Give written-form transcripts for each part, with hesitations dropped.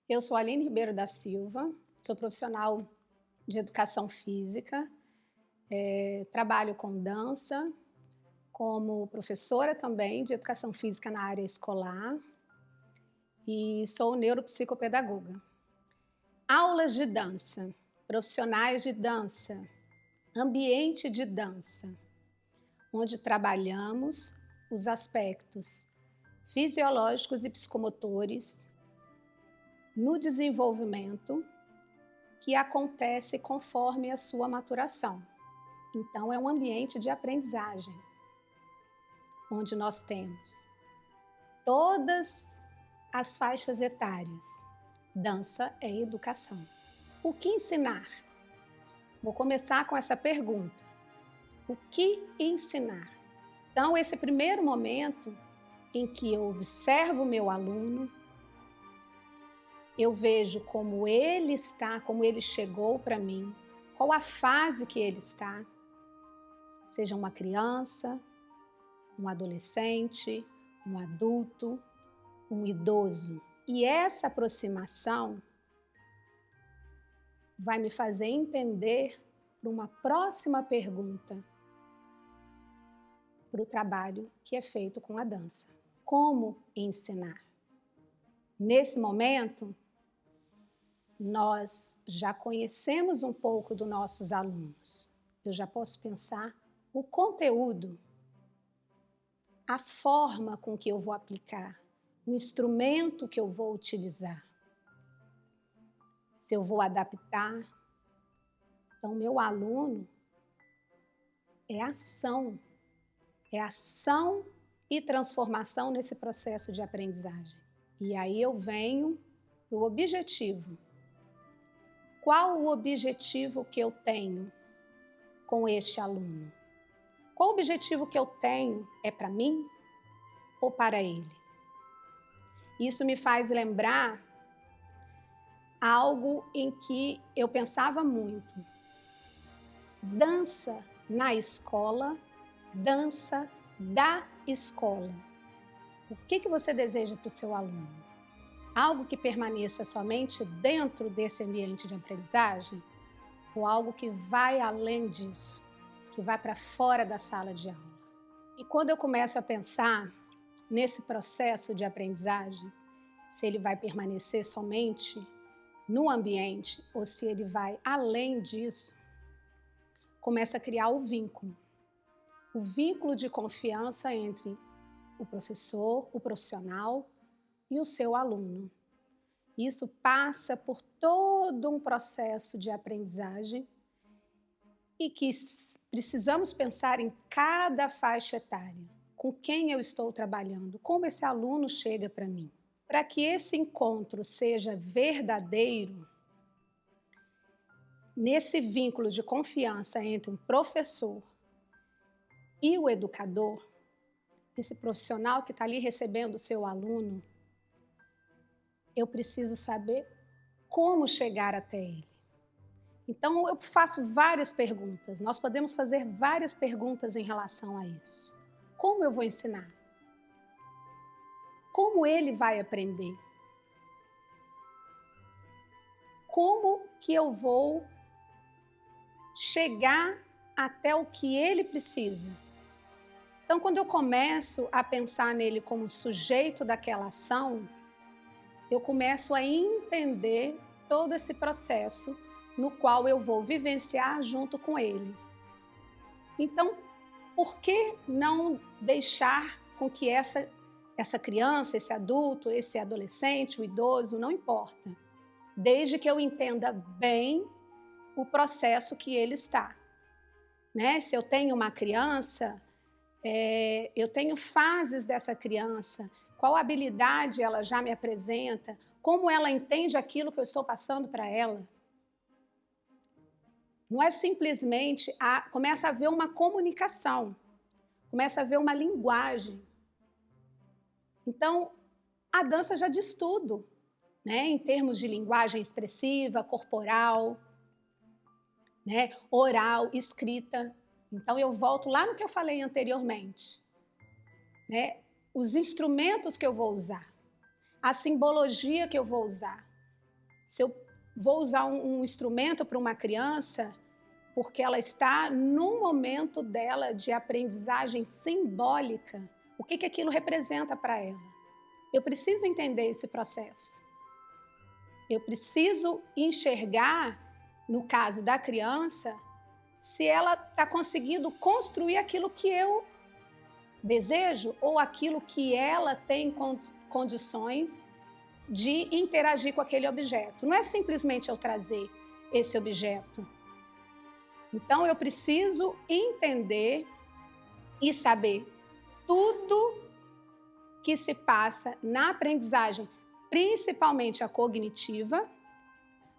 Eu sou Aline Ribeiro da Silva, sou profissional de educação física, trabalho com dança, como professora também de educação física na área escolar e sou neuropsicopedagoga. Aulas de dança, profissionais de dança, ambiente de dança, onde trabalhamos os aspectos fisiológicos e psicomotores no desenvolvimento que acontece conforme a sua maturação. Então, é um ambiente de aprendizagem, onde nós temos todas as faixas etárias. Dança é educação. O que ensinar? Vou começar com essa pergunta. O que ensinar? Então, esse primeiro momento em que eu observo o meu aluno, eu vejo como ele está, como ele chegou para mim, qual a fase que ele está, seja uma criança, um adolescente, um adulto, um idoso. E essa aproximação vai me fazer entender para uma próxima pergunta para o trabalho que é feito com a dança. Como ensinar? Nesse momento, nós já conhecemos um pouco dos nossos alunos. Eu já posso pensar o conteúdo, a forma com que eu vou aplicar, o instrumento que eu vou utilizar. Se eu vou adaptar. Então, meu aluno é ação e transformação nesse processo de aprendizagem. E aí eu venho para o objetivo. Qual o objetivo que eu tenho com este aluno? Qual o objetivo que eu tenho? É para mim ou para ele? Isso me faz lembrar algo em que eu pensava muito. Dança na escola, dança da escola. O que você deseja para o seu aluno? Algo que permaneça somente dentro desse ambiente de aprendizagem ou algo que vai além disso, que vai para fora da sala de aula? E quando eu começo a pensar nesse processo de aprendizagem, se ele vai permanecer somente no ambiente ou se ele vai além disso, começa a criar o vínculo de confiança entre o professor, o profissional e o seu aluno. Isso passa por todo um processo de aprendizagem e que precisamos pensar em cada faixa etária, com quem eu estou trabalhando, como esse aluno chega para mim. Para que esse encontro seja verdadeiro, nesse vínculo de confiança entre um professor e o educador, esse profissional que está ali recebendo o seu aluno, eu preciso saber como chegar até ele. Então, eu faço várias perguntas. Nós podemos fazer várias perguntas em relação a isso. Como eu vou ensinar? Como ele vai aprender? Como que eu vou chegar até o que ele precisa? Então, quando eu começo a pensar nele como sujeito daquela ação, eu começo a entender todo esse processo no qual eu vou vivenciar junto com ele. Então, por que não deixar com que essa criança, esse adulto, esse adolescente, o idoso, não importa, desde que eu entenda bem o processo que ele está. Né? Se eu tenho uma criança, eu tenho fases dessa criança, qual habilidade ela já me apresenta, como ela entende aquilo que eu estou passando para ela. Não é simplesmente, começa a haver uma comunicação, começa a haver uma linguagem. Então, a dança já diz tudo, né? Em termos de linguagem expressiva, corporal, né? Oral, escrita. Então, eu volto lá no que eu falei anteriormente, né? Os instrumentos que eu vou usar, a simbologia que eu vou usar, Se eu vou usar um instrumento para uma criança, porque ela está num momento dela de aprendizagem simbólica, o que aquilo representa para ela? Eu preciso entender esse processo. Eu preciso enxergar, no caso da criança, se ela está conseguindo construir aquilo que eu desejo ou aquilo que ela tem condições de interagir com aquele objeto. Não é simplesmente eu trazer esse objeto. Então, eu preciso entender e saber tudo que se passa na aprendizagem, principalmente a cognitiva,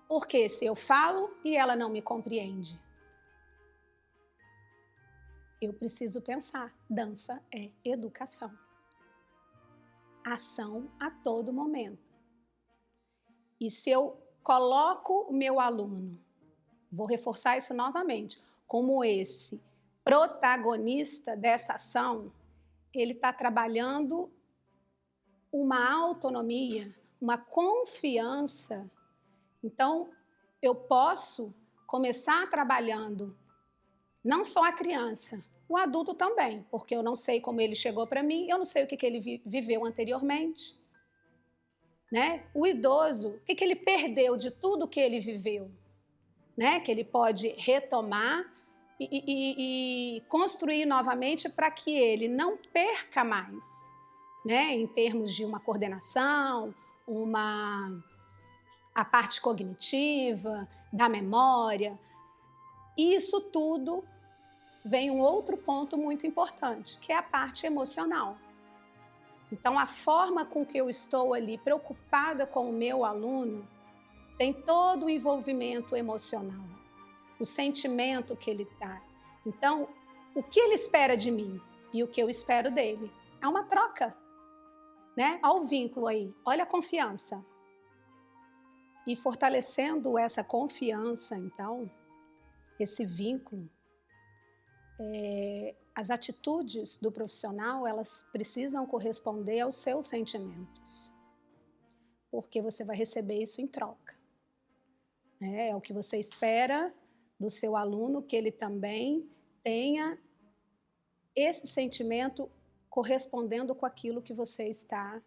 porque se eu falo e ela não me compreende, eu preciso pensar. Dança é educação. Ação a todo momento. E se eu coloco o meu aluno, vou reforçar isso novamente, como esse protagonista dessa ação, ele está trabalhando uma autonomia, uma confiança. Então, eu posso começar trabalhando não só a criança, o adulto também, porque eu não sei como ele chegou para mim, eu não sei o que ele viveu anteriormente. Né? O idoso, o que ele perdeu de tudo que ele viveu? Né? Que ele pode retomar e construir novamente para que ele não perca mais, né? Em termos de uma coordenação, a parte cognitiva, da memória. Isso tudo vem um outro ponto muito importante, que é a parte emocional. Então, a forma com que eu estou ali preocupada com o meu aluno tem todo o envolvimento emocional, o sentimento que ele está. Então, o que ele espera de mim e o que eu espero dele é uma troca, né? Olha o vínculo aí, olha a confiança. E fortalecendo essa confiança, então, esse vínculo, as atitudes do profissional, elas precisam corresponder aos seus sentimentos, porque você vai receber isso em troca. É o que você espera do seu aluno, que ele também tenha esse sentimento correspondendo com aquilo que você está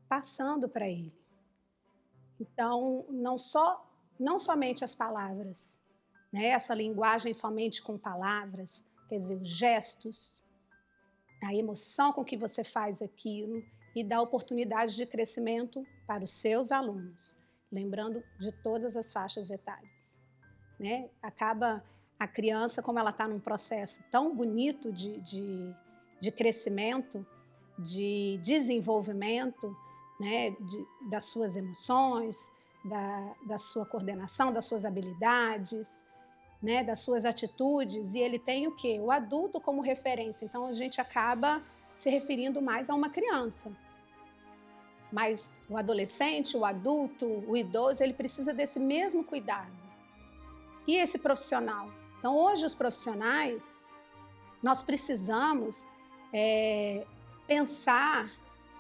passando para ele. Então, não somente as palavras, né? Essa linguagem somente com palavras, quer dizer, os gestos, a emoção com que você faz aquilo e dá oportunidade de crescimento para os seus alunos, lembrando de todas as faixas etárias. Né? Acaba a criança, como ela está num processo tão bonito de crescimento, de desenvolvimento, né? Das suas emoções, da sua coordenação, das suas habilidades, né, das suas atitudes, e ele tem o quê? O adulto como referência. Então, a gente acaba se referindo mais a uma criança. Mas o adolescente, o adulto, o idoso, ele precisa desse mesmo cuidado. E esse profissional? Então, hoje, os profissionais, nós precisamos pensar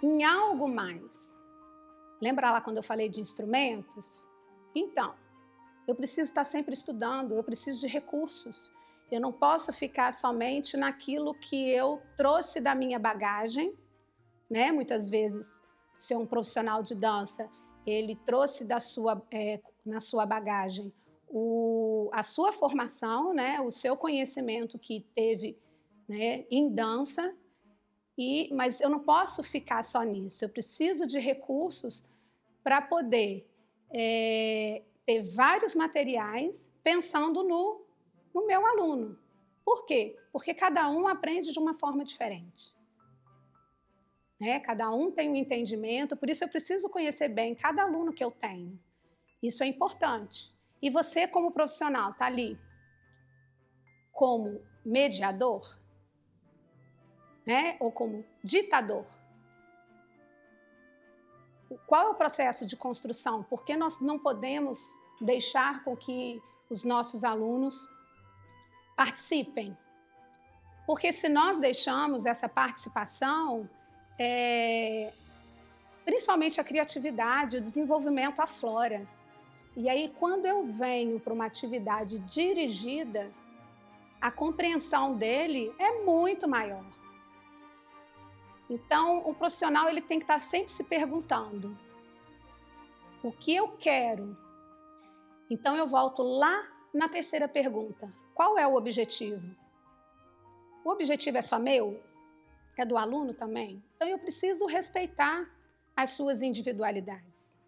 em algo mais. Lembra lá quando eu falei de instrumentos? Então, eu preciso estar sempre estudando, eu preciso de recursos. Eu não posso ficar somente naquilo que eu trouxe da minha bagagem, né? Muitas vezes, ser um profissional de dança, ele trouxe na sua bagagem a sua formação, né? O seu conhecimento que teve, né? Em dança, mas eu não posso ficar só nisso. Eu preciso de recursos para poder ter vários materiais pensando no meu aluno. Por quê? Porque cada um aprende de uma forma diferente. Né? Cada um tem um entendimento, por isso eu preciso conhecer bem cada aluno que eu tenho. Isso é importante. E você, como profissional, está ali como mediador, né? Ou como ditador. Qual é o processo de construção? Por que nós não podemos deixar com que os nossos alunos participem? Porque se nós deixamos essa participação, principalmente a criatividade, o desenvolvimento aflora. E aí, quando eu venho para uma atividade dirigida, a compreensão dele é muito maior. Então, o profissional ele tem que estar sempre se perguntando: o que eu quero? Então, eu volto lá na terceira pergunta: qual é o objetivo? O objetivo é só meu? É do aluno também? Então, eu preciso respeitar as suas individualidades.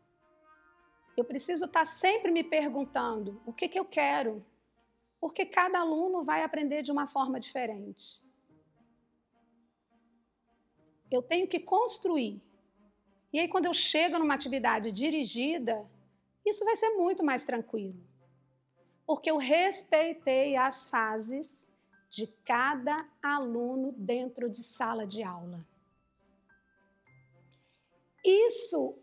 Eu preciso estar sempre me perguntando o que eu quero, porque cada aluno vai aprender de uma forma diferente. Eu tenho que construir. E aí, quando eu chego numa atividade dirigida, isso vai ser muito mais tranquilo, porque eu respeitei as fases de cada aluno dentro de sala de aula. Isso,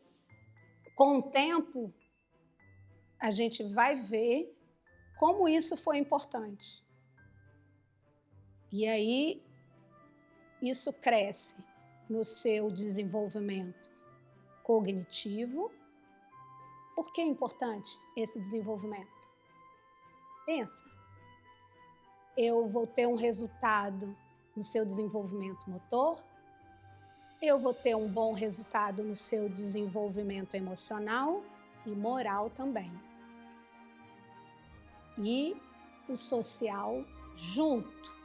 com o tempo, a gente vai ver como isso foi importante. E aí, isso cresce no seu desenvolvimento cognitivo. Por que é importante esse desenvolvimento? Pensa, eu vou ter um resultado no seu desenvolvimento motor, eu vou ter um bom resultado no seu desenvolvimento emocional e moral também. E o social junto.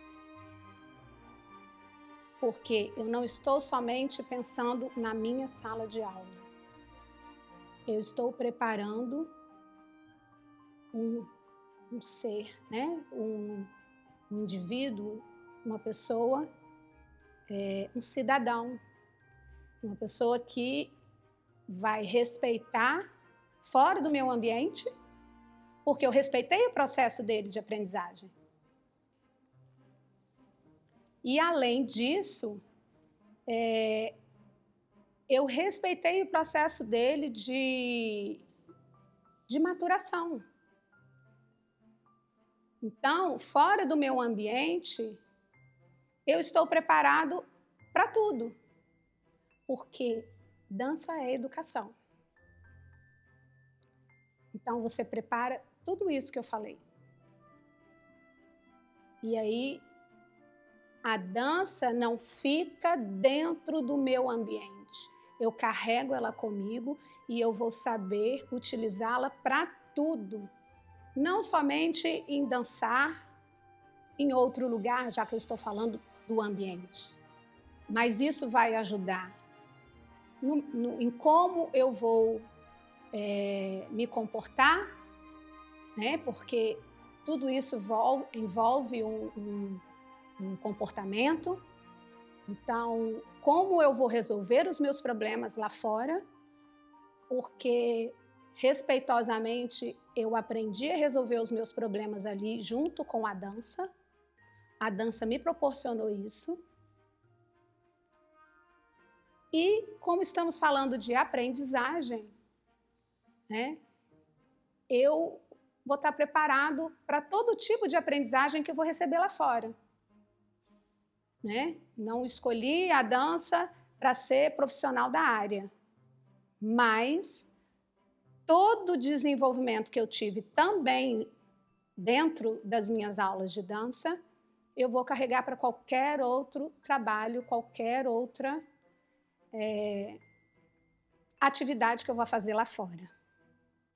Porque eu não estou somente pensando na minha sala de aula. Eu estou preparando um ser, né? um indivíduo, uma pessoa, um cidadão, uma pessoa que vai respeitar fora do meu ambiente, porque eu respeitei o processo dele de aprendizagem. E, além disso, eu respeitei o processo dele de maturação. Então, fora do meu ambiente, eu estou preparado para tudo, porque dança é educação. Então, você prepara tudo isso que eu falei. E aí, a dança não fica dentro do meu ambiente. Eu carrego ela comigo e eu vou saber utilizá-la para tudo. Não somente em dançar em outro lugar, já que eu estou falando do ambiente. Mas isso vai ajudar em como eu vou me comportar, né? Porque tudo isso envolve um comportamento. Então, como eu vou resolver os meus problemas lá fora, porque respeitosamente eu aprendi a resolver os meus problemas ali junto com a dança. A dança me proporcionou isso. E como estamos falando de aprendizagem, né, eu vou estar preparado para todo tipo de aprendizagem que eu vou receber lá fora. Né? Não escolhi a dança para ser profissional da área, mas todo o desenvolvimento que eu tive também dentro das minhas aulas de dança, eu vou carregar para qualquer outro trabalho, qualquer outra atividade que eu vou fazer lá fora.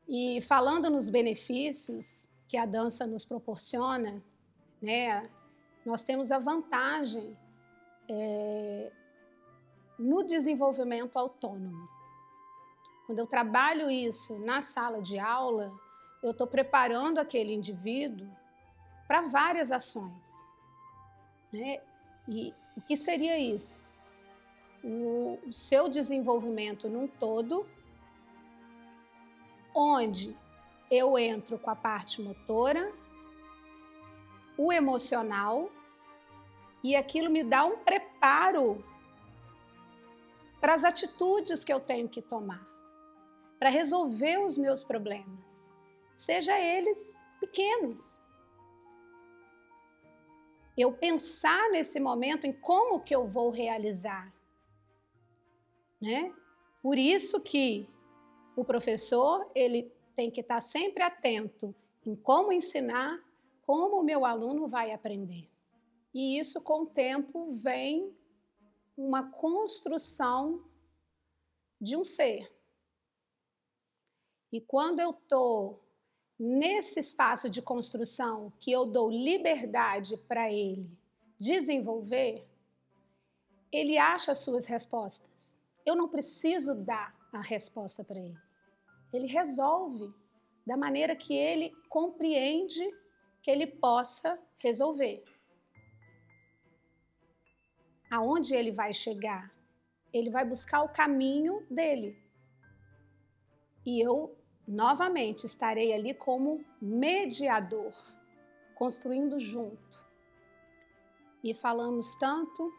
E falando nos benefícios que a dança nos proporciona, né, nós temos a vantagem no desenvolvimento autônomo. Quando eu trabalho isso na sala de aula, eu estou preparando aquele indivíduo para várias ações. Né? E o que seria isso? O seu desenvolvimento num todo, onde eu entro com a parte motora, o emocional, e aquilo me dá um preparo para as atitudes que eu tenho que tomar, para resolver os meus problemas, seja eles pequenos. Eu pensar nesse momento em como que eu vou realizar, né? Por isso que o professor ele tem que estar sempre atento em como ensinar, como o meu aluno vai aprender. E isso, com o tempo, vem uma construção de um ser. E quando eu estou nesse espaço de construção, que eu dou liberdade para ele desenvolver, ele acha as suas respostas. Eu não preciso dar a resposta para ele. Ele resolve da maneira que ele compreende que ele possa resolver. Aonde ele vai chegar? Ele vai buscar o caminho dele. E eu, novamente, estarei ali como mediador, construindo junto. E falamos tanto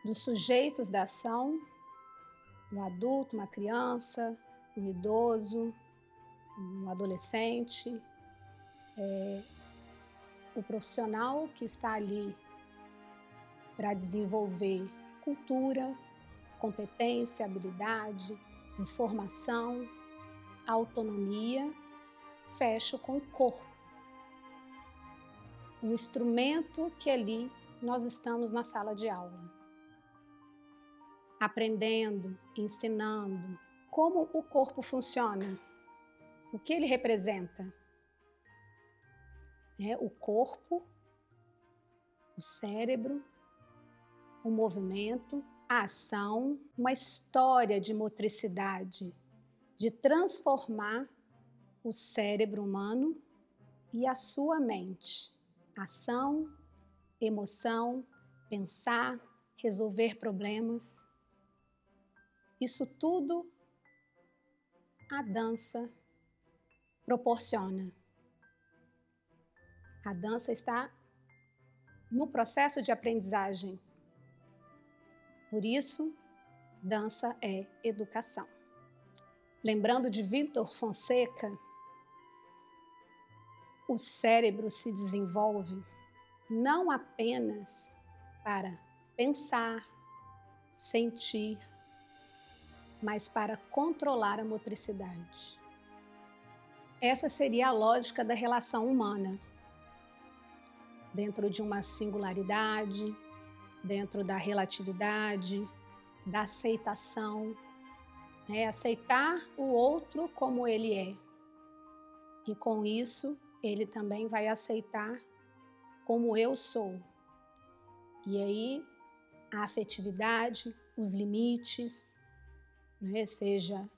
dos sujeitos da ação, um adulto, uma criança, um idoso, um adolescente, o profissional que está ali para desenvolver cultura, competência, habilidade, informação, autonomia, fecho com o corpo. O instrumento que ali nós estamos na sala de aula. Aprendendo, ensinando como o corpo funciona, o que ele representa. O corpo, o cérebro, o movimento, a ação, uma história de motricidade, de transformar o cérebro humano e a sua mente. Ação, emoção, pensar, resolver problemas. Isso tudo a dança proporciona. A dança está no processo de aprendizagem. Por isso, dança é educação. Lembrando de Vítor Fonseca, o cérebro se desenvolve não apenas para pensar, sentir, mas para controlar a motricidade. Essa seria a lógica da relação humana. Dentro de uma singularidade, dentro da relatividade, da aceitação, aceitar o outro como ele é. E com isso, ele também vai aceitar como eu sou. E aí, a afetividade, os limites, seja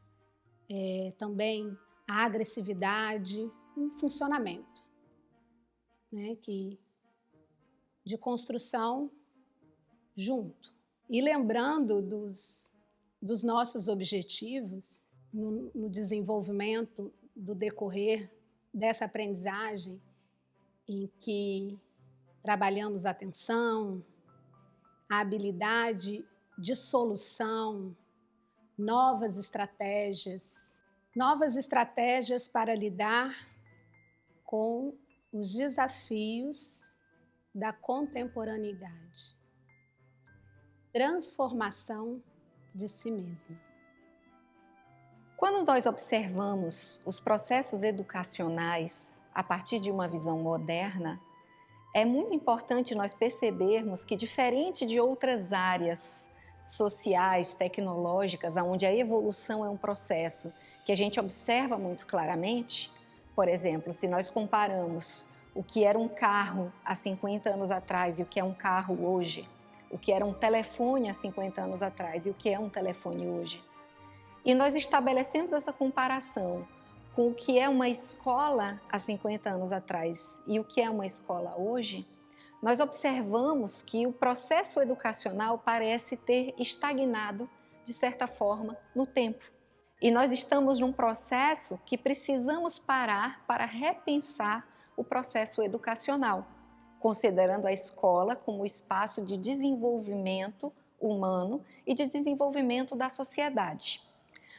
também a agressividade, um funcionamento de construção junto. E lembrando dos nossos objetivos no desenvolvimento do decorrer dessa aprendizagem, em que trabalhamos a atenção, a habilidade de solução, novas estratégias para lidar com os desafios da contemporaneidade. Transformação de si mesma. Quando nós observamos os processos educacionais a partir de uma visão moderna, é muito importante nós percebermos que, diferente de outras áreas sociais, tecnológicas, onde a evolução é um processo que a gente observa muito claramente, por exemplo, se nós comparamos o que era um carro há 50 anos atrás e o que é um carro hoje, o que era um telefone há 50 anos atrás e o que é um telefone hoje, e nós estabelecemos essa comparação com o que é uma escola há 50 anos atrás e o que é uma escola hoje, nós observamos que o processo educacional parece ter estagnado, de certa forma, no tempo. E nós estamos num processo que precisamos parar para repensar o processo educacional, considerando a escola como espaço de desenvolvimento humano e de desenvolvimento da sociedade.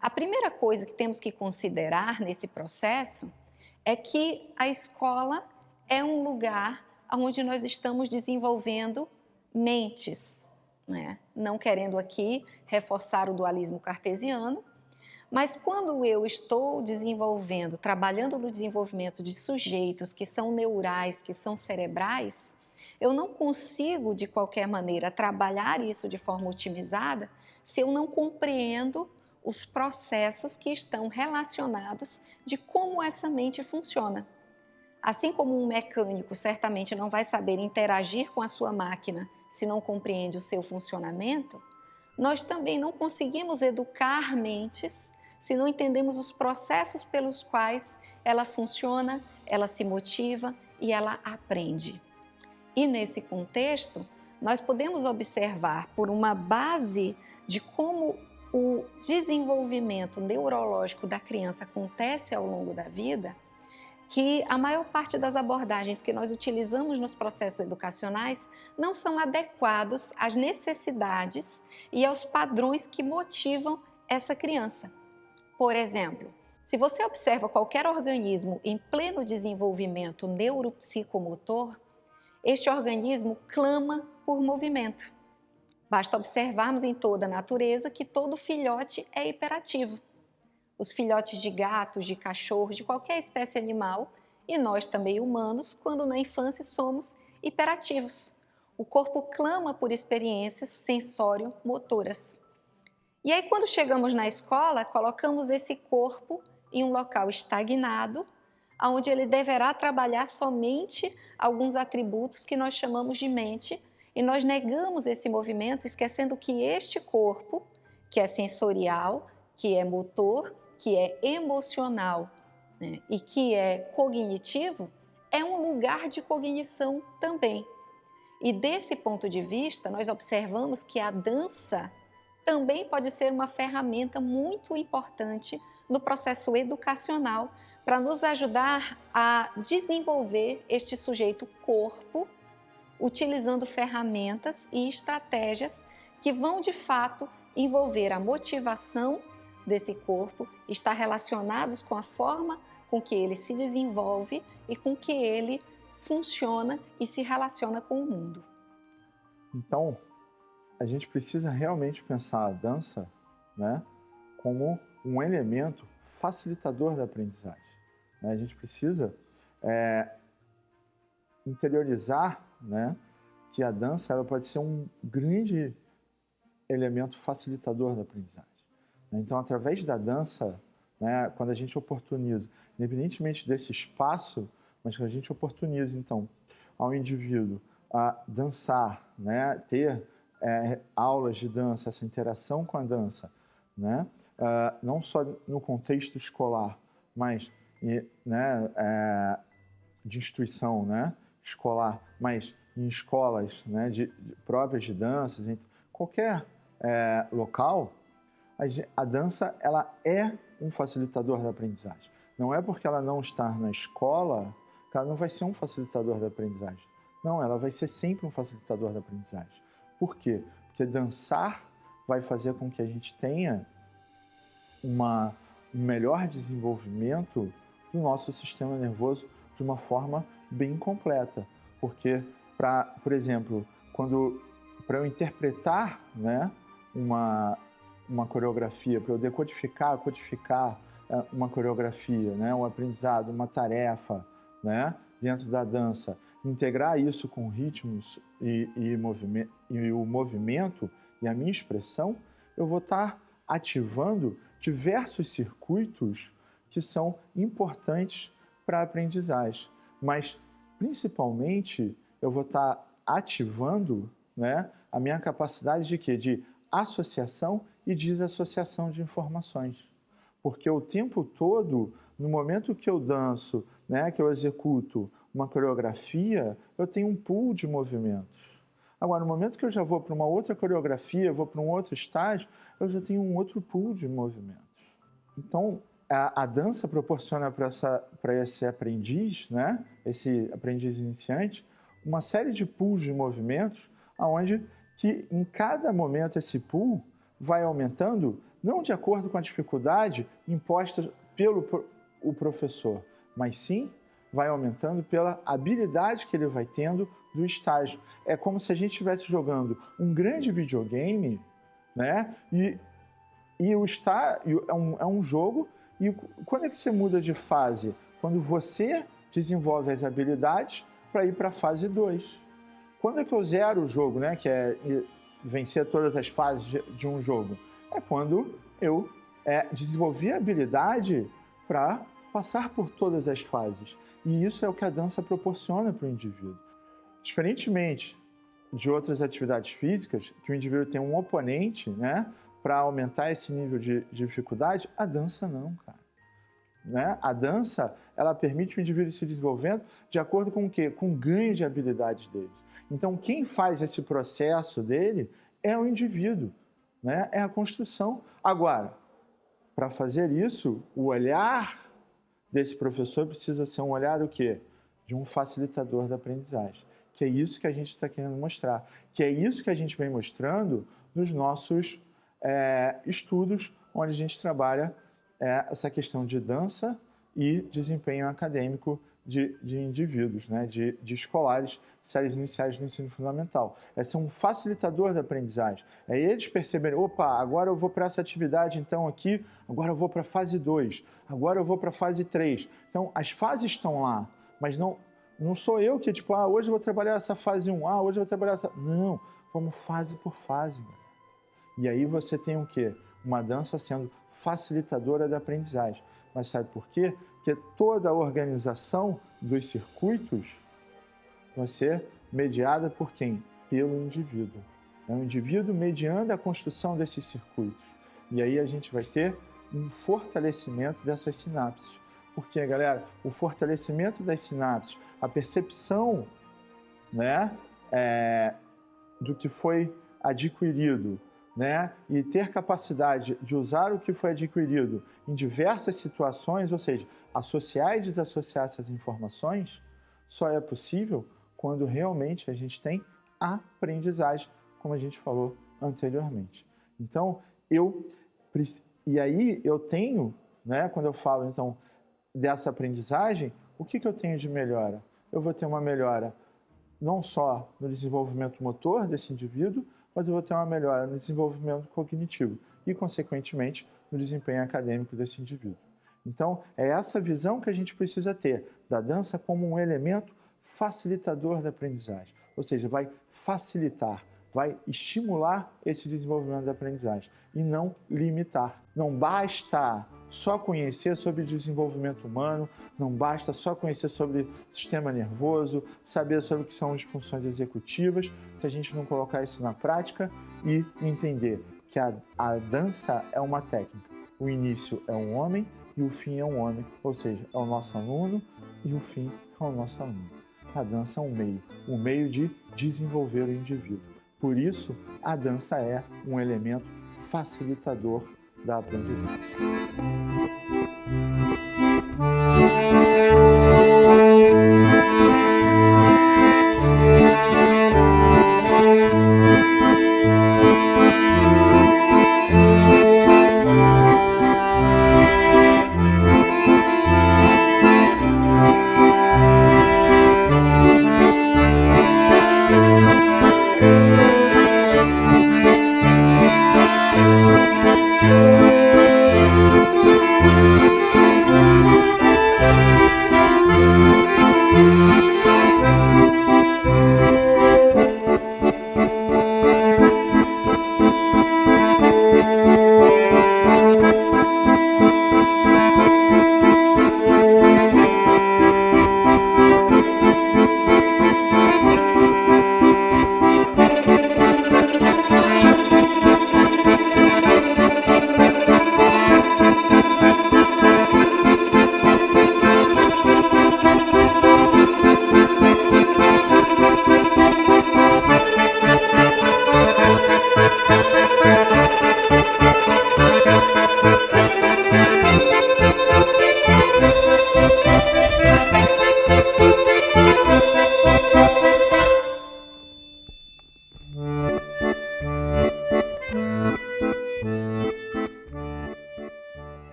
A primeira coisa que temos que considerar nesse processo é que a escola é um lugar onde nós estamos desenvolvendo mentes, né? Não querendo aqui reforçar o dualismo cartesiano, mas quando eu estou desenvolvendo, trabalhando no desenvolvimento de sujeitos que são neurais, que são cerebrais, eu não consigo, de qualquer maneira, trabalhar isso de forma otimizada se eu não compreendo os processos que estão relacionados de como essa mente funciona. Assim como um mecânico certamente não vai saber interagir com a sua máquina se não compreende o seu funcionamento, nós também não conseguimos educar mentes se não entendemos os processos pelos quais ela funciona, ela se motiva e ela aprende. E nesse contexto, nós podemos observar por uma base de como o desenvolvimento neurológico da criança acontece ao longo da vida, que a maior parte das abordagens que nós utilizamos nos processos educacionais não são adequados às necessidades e aos padrões que motivam essa criança. Por exemplo, se você observa qualquer organismo em pleno desenvolvimento neuropsicomotor, este organismo clama por movimento. Basta observarmos em toda a natureza que todo filhote é hiperativo. Os filhotes de gatos, de cachorros, de qualquer espécie animal, e nós também humanos, quando na infância somos hiperativos. O corpo clama por experiências sensório-motoras. E aí, quando chegamos na escola, colocamos esse corpo em um local estagnado, onde ele deverá trabalhar somente alguns atributos que nós chamamos de mente, e nós negamos esse movimento, esquecendo que este corpo, que é sensorial, que é motor, que é emocional, né, e que é cognitivo, é um lugar de cognição também. E desse ponto de vista, nós observamos que a dança também pode ser uma ferramenta muito importante no processo educacional para nos ajudar a desenvolver este sujeito corpo, utilizando ferramentas e estratégias que vão de fato envolver a motivação desse corpo, estar relacionados com a forma com que ele se desenvolve e com que ele funciona e se relaciona com o mundo. Então, a gente precisa realmente pensar a dança, né, como um elemento facilitador da aprendizagem. A gente precisa interiorizar, né, que a dança ela pode ser um grande elemento facilitador da aprendizagem. Então, através da dança, né, quando a gente oportuniza, independentemente desse espaço, mas que a gente oportuniza, então, ao indivíduo a dançar, né, ter aulas de dança, essa interação com a dança, né, não só no contexto escolar, mas né, de instituição, né, escolar, mas em escolas, né, próprias de danças, em qualquer local, a dança ela é um facilitador da aprendizagem. Não é porque ela não está na escola que ela não vai ser um facilitador da aprendizagem. Não, ela vai ser sempre um facilitador da aprendizagem. Por quê? Porque dançar vai fazer com que a gente tenha um melhor desenvolvimento do nosso sistema nervoso de uma forma bem completa. Porque, por exemplo, para eu interpretar, né, uma coreografia, para eu codificar uma coreografia, né, um aprendizado, uma tarefa, né, dentro da dança, integrar isso com ritmos e o movimento e a minha expressão, eu vou estar ativando diversos circuitos que são importantes para a aprendizagem. Mas, principalmente, eu vou estar ativando, né, a minha capacidade de quê? De associação e desassociação de informações. Porque o tempo todo, no momento que eu danço, né, que eu executo uma coreografia, eu tenho um pool de movimentos. Agora, no momento que eu já vou para uma outra coreografia, vou para um outro estágio, eu já tenho um outro pool de movimentos. Então, a dança proporciona para esse aprendiz, né, esse aprendiz iniciante, uma série de pools de movimentos, onde que em cada momento esse pool vai aumentando, não de acordo com a dificuldade imposta pelo o professor, mas sim vai aumentando pela habilidade que ele vai tendo do estágio. É como se a gente estivesse jogando um grande videogame, né? E o estágio é um jogo. E quando é que você muda de fase? Quando você desenvolve as habilidades para ir para a fase 2. Quando é que eu zero o jogo, né? Que é vencer todas as fases de um jogo? É quando eu desenvolvi a habilidade para passar por todas as fases. E isso é o que a dança proporciona para o indivíduo. Diferentemente de outras atividades físicas, que o indivíduo tem um oponente, né, para aumentar esse nível de dificuldade, a dança não, cara. Né? A dança, ela permite o indivíduo se desenvolvendo de acordo com o quê? Com o ganho de habilidades dele. Então, quem faz esse processo dele é o indivíduo, né? É a construção. Agora, para fazer isso, o olhar desse professor precisa ser um olhar o quê? De um facilitador da aprendizagem. Que é isso que a gente está querendo mostrar. Que é isso que a gente vem mostrando nos nossos estudos, onde a gente trabalha essa questão de dança e desempenho acadêmico de indivíduos, né? de escolares, séries iniciais do ensino fundamental. É ser um facilitador da aprendizagem. É eles perceberem, opa, agora eu vou para essa atividade, então aqui, agora eu vou para a fase 2, agora eu vou para a fase 3. Então, as fases estão lá, mas não sou eu que, tipo, hoje eu vou trabalhar essa fase 1, hoje eu vou trabalhar essa... Não, vamos fase por fase. E aí você tem o quê? Uma dança sendo facilitadora da aprendizagem. Mas sabe por quê? Porque toda a organização dos circuitos vai ser mediada por quem? Pelo indivíduo. É o indivíduo mediando a construção desses circuitos. E aí a gente vai ter um fortalecimento dessas sinapses. Porque, galera, o fortalecimento das sinapses, a percepção, né, do que foi adquirido, né, e ter capacidade de usar o que foi adquirido em diversas situações, ou seja, associar e desassociar essas informações, só é possível quando realmente a gente tem aprendizagem, como a gente falou anteriormente. Então, e aí eu tenho, né, quando eu falo então dessa aprendizagem, o que eu tenho de melhora? Eu vou ter uma melhora não só no desenvolvimento motor desse indivíduo, mas eu vou ter uma melhora no desenvolvimento cognitivo e, consequentemente, no desempenho acadêmico desse indivíduo. Então, é essa visão que a gente precisa ter da dança como um elemento facilitador da aprendizagem. Ou seja, vai facilitar, vai estimular esse desenvolvimento da aprendizagem e não limitar. Não basta só conhecer sobre desenvolvimento humano, não basta só conhecer sobre sistema nervoso, saber sobre o que são as funções executivas, se a gente não colocar isso na prática e entender que a dança é uma técnica. O início é um homem e o fim é um homem, ou seja, é o nosso aluno e o fim é o nosso aluno. A dança é um meio de desenvolver o indivíduo. Por isso, a dança é um elemento facilitador da aprendizagem.